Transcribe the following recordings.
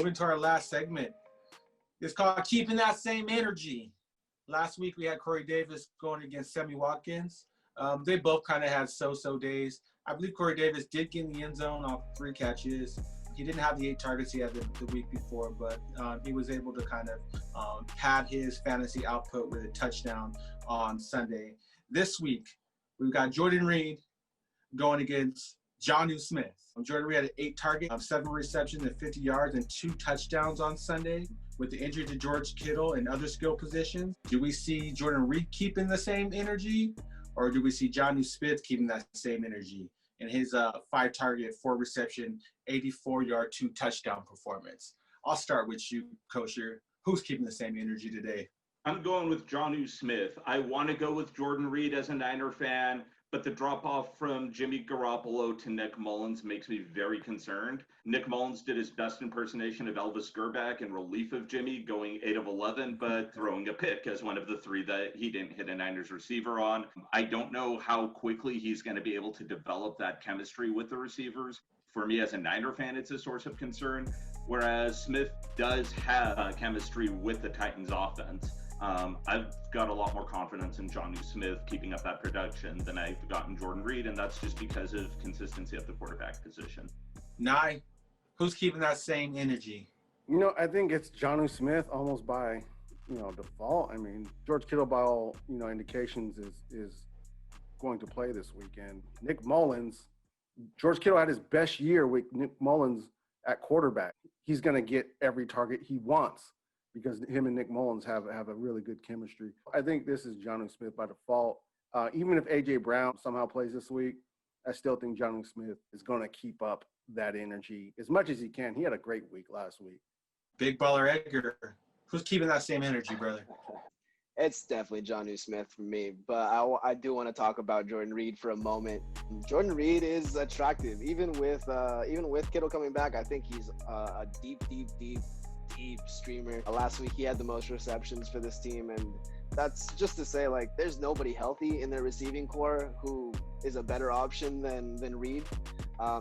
moving to our last segment. It's called Keeping That Same Energy. Last week we had Corey Davis going against Sammy Watkins. They both kind of had so-so days. I believe Corey Davis did get in the end zone off 3 catches. He didn't have the 8 targets he had the week before, but he was able to kind of pad his fantasy output with a touchdown on Sunday. This week, we've got Jordan Reed going against Jonnu Smith. Jordan Reed had 8 targets, 7 receptions and 50 yards and 2 touchdowns on Sunday. With the injury to George Kittle and other skill positions, do we see Jordan Reed keeping the same energy, or do we see Jonnu Smith keeping that same energy in his 5 target, 4 reception, 84-yard, 2 touchdown performance? I'll start with you, Kosher. Who's keeping the same energy today? I'm going with Jonnu Smith. I want to go with Jordan Reed as a Niner fan, but the drop-off from Jimmy Garoppolo to Nick Mullins makes me very concerned. Nick Mullins did his best impersonation of Elvis Gerback in relief of Jimmy, going 8 of 11, but throwing a pick as one of the 3 that he didn't hit a Niners receiver on. I don't know how quickly he's going to be able to develop that chemistry with the receivers. For me as a Niner fan, it's a source of concern, whereas Smith does have chemistry with the Titans offense. I've got a lot more confidence in Jonnu Smith keeping up that production than I've gotten Jordan Reed, and that's just because of consistency at the quarterback position. Nye, who's keeping that same energy? I think it's Jonnu Smith almost by, default. I mean, George Kittle, by all, indications, is going to play this weekend. Nick Mullins, George Kittle had his best year with Nick Mullins at quarterback. He's going to get every target he wants, because him and Nick Mullins have a really good chemistry. I think this is Jonnu Smith by default. Even if A.J. Brown somehow plays this week, I still think Jonnu Smith is going to keep up that energy as much as he can. He had a great week last week. Big Baller Edgar, who's keeping that same energy, brother? It's definitely Jonnu Smith for me, but I do want to talk about Jordan Reed for a moment. Jordan Reed is attractive, even with Kittle coming back. I think he's a deep streamer. Last week he had the most receptions for this team, and that's just to say, like, there's nobody healthy in their receiving core who is a better option than Reed.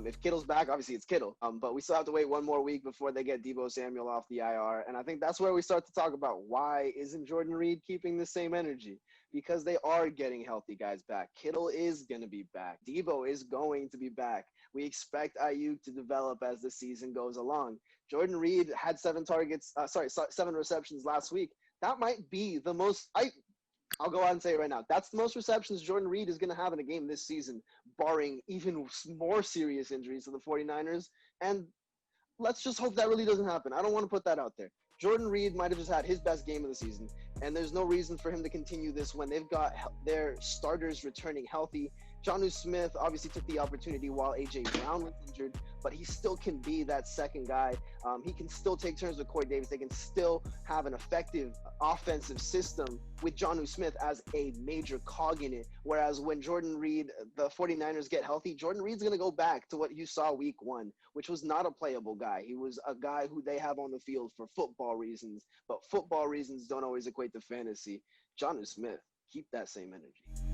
If Kittle's back, obviously it's Kittle, but we still have to wait 1 more week before they get Deebo Samuel off the IR, and I think that's where we start to talk about why isn't Jordan Reed keeping the same energy, because they are getting healthy guys back. Kittle is going to be back. Deebo is going to be back. We expect Ayuk to develop as the season goes along. Jordan Reed had 7 receptions last week. That might be the most, I'll go out and say it right now. That's the most receptions Jordan Reed is going to have in a game this season, barring even more serious injuries to the 49ers. And let's just hope that really doesn't happen. I don't want to put that out there. Jordan Reed might have just had his best game of the season, and there's no reason for him to continue this when they've got their starters returning healthy. Jonnu Smith obviously took the opportunity while A.J. Brown was injured, but he still can be that second guy. He can still take turns with Corey Davis. They can still have an effective offensive system with Jonnu Smith as a major cog in it. Whereas when Jordan Reed, the 49ers get healthy, Jordan Reed's going to go back to what you saw week 1, which was not a playable guy. He was a guy who they have on the field for football reasons, but football reasons don't always equate to fantasy. Jonnu Smith, keep that same energy.